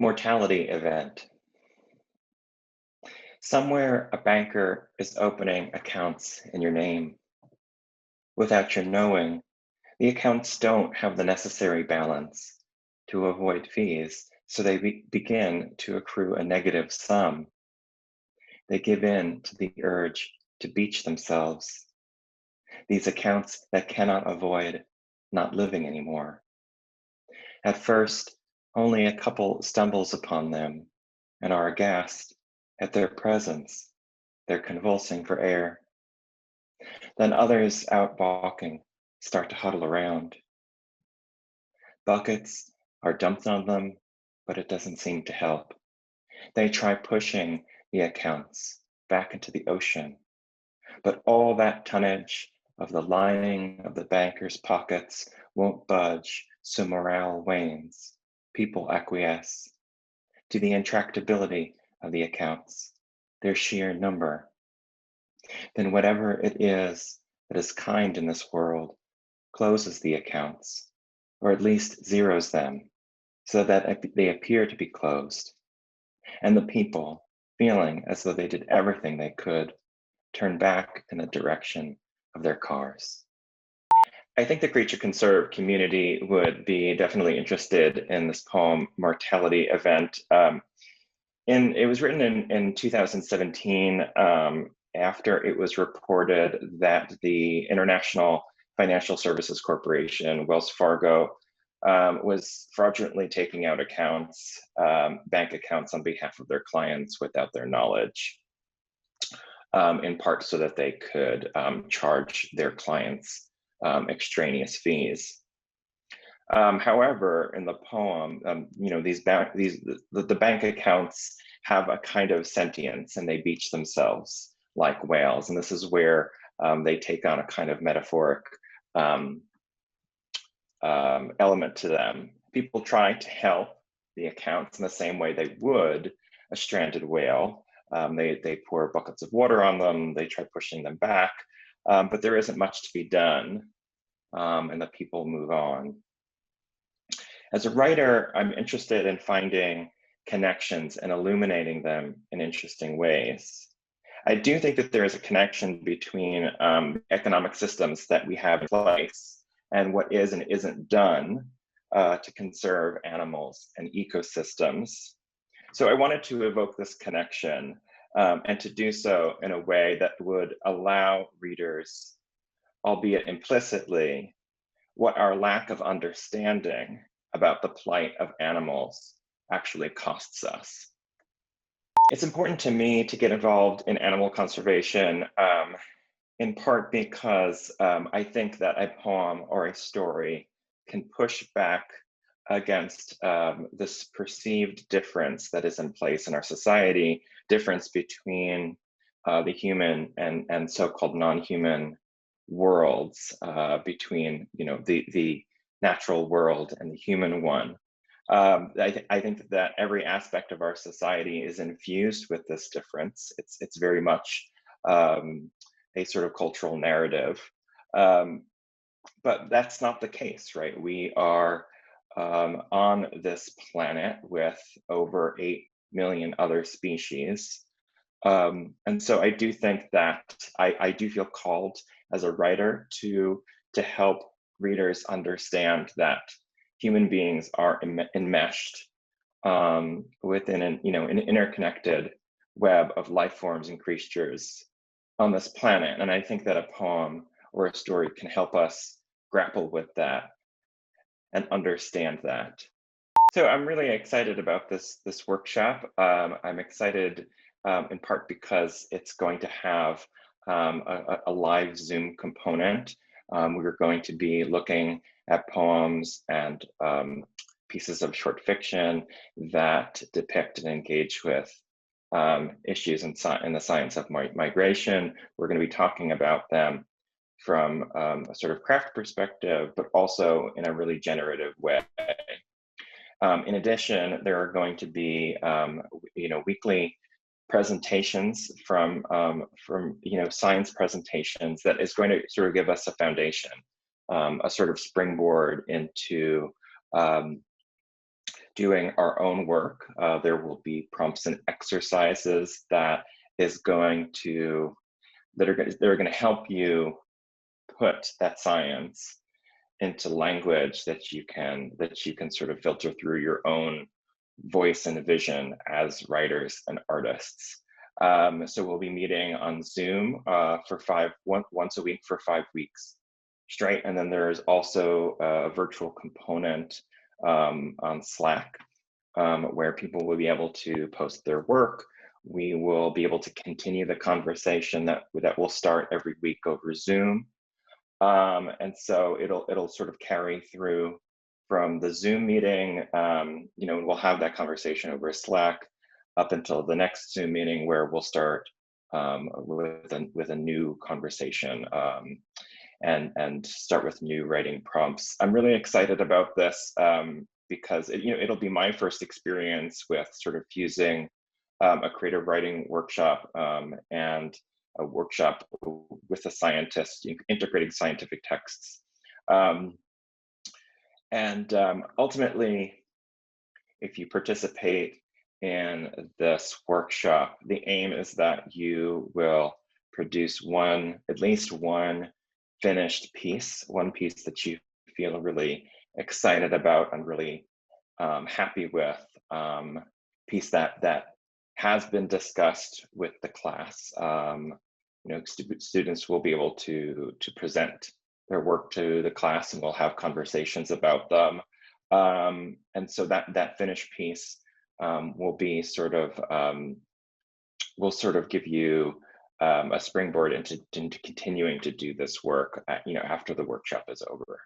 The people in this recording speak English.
Mortality event. Somewhere a banker is opening accounts in your name. Without your knowing, the accounts don't have the necessary balance to avoid fees, so they begin to accrue a negative sum. They give in to the urge to beach themselves. These accounts that cannot avoid not living anymore. At first, only a couple stumbles upon them and are aghast at their presence. They're convulsing for air. Then others out walking start to huddle around. Buckets are dumped on them, but it doesn't seem to help. They try pushing the accounts back into the ocean, but all that tonnage of the lining of the bankers' pockets won't budge, so morale wanes. People acquiesce to the intractability of the accounts, their sheer number. Then whatever it is that is kind in this world closes the accounts, or at least zeros them, so that they appear to be closed. And the people, feeling as though they did everything they could, turn back in the direction of their cars. I think the creature conserve community would be definitely interested in this poem, Mortality Event. It was written in 2017 after it was reported that the International Financial Services Corporation, Wells Fargo, was fraudulently taking out accounts, bank accounts on behalf of their clients without their knowledge, in part so that they could charge their clients extraneous fees. However, in the poem, the bank accounts have a kind of sentience and they beach themselves like whales. And this is where they take on a kind of metaphoric element to them. People try to help the accounts in the same way they would a stranded whale. They pour buckets of water on them, they try pushing them back, but there isn't much to be done, and the people move on. As a writer, I'm interested in finding connections and illuminating them in interesting ways. I do think that there is a connection between economic systems that we have in place and what is and isn't done to conserve animals and ecosystems. So I wanted to evoke this connection and to do so in a way that would allow readers, albeit implicitly, what our lack of understanding about the plight of animals actually costs us. It's important to me to get involved in animal conservation, in part because I think that a poem or a story can push back against this perceived difference that is in place in our society, difference between the human and so-called non-human worlds, between the natural world and the human one. I think that every aspect of our society is infused with this difference. It's very much a sort of cultural narrative, but that's not the case, right? We are on this planet with over 8 million other species. And so I do think that I do feel called as a writer to help readers understand that human beings are enmeshed within an interconnected web of life forms and creatures on this planet. And I think that a poem or a story can help us grapple with that and understand that. So I'm really excited about this workshop. I'm excited in part because it's going to have a live Zoom component. We're going to be looking at poems and pieces of short fiction that depict and engage with issues in the science of migration. We're going to be talking about them from a sort of craft perspective, but also in a really generative way. In addition, there are going to be weekly presentations from science presentations that is going to sort of give us a foundation, a sort of springboard into doing our own work. There will be prompts and exercises is going to that are going to help you put that science into language that you can sort of filter through your own voice and vision as writers and artists. So we'll be meeting on Zoom once a week for 5 weeks straight, and then there's also a virtual component on Slack where people will be able to post their work. We will be able to continue the conversation that will start every week over Zoom. And so it'll sort of carry through from the Zoom meeting. We'll have that conversation over Slack up until the next Zoom meeting, where we'll start with a new conversation and start with new writing prompts. I'm really excited about this because it'll be my first experience with sort of fusing a creative writing workshop and a workshop with a scientist, integrating scientific texts. Ultimately, if you participate in this workshop, the aim is that you will produce at least one finished piece, one piece that you feel really excited about and really happy with, piece that has been discussed with the class. Students will be able to present their work to the class, and we'll have conversations about them. And so that finished piece will be will sort of give you a springboard into continuing to do this work, after the workshop is over.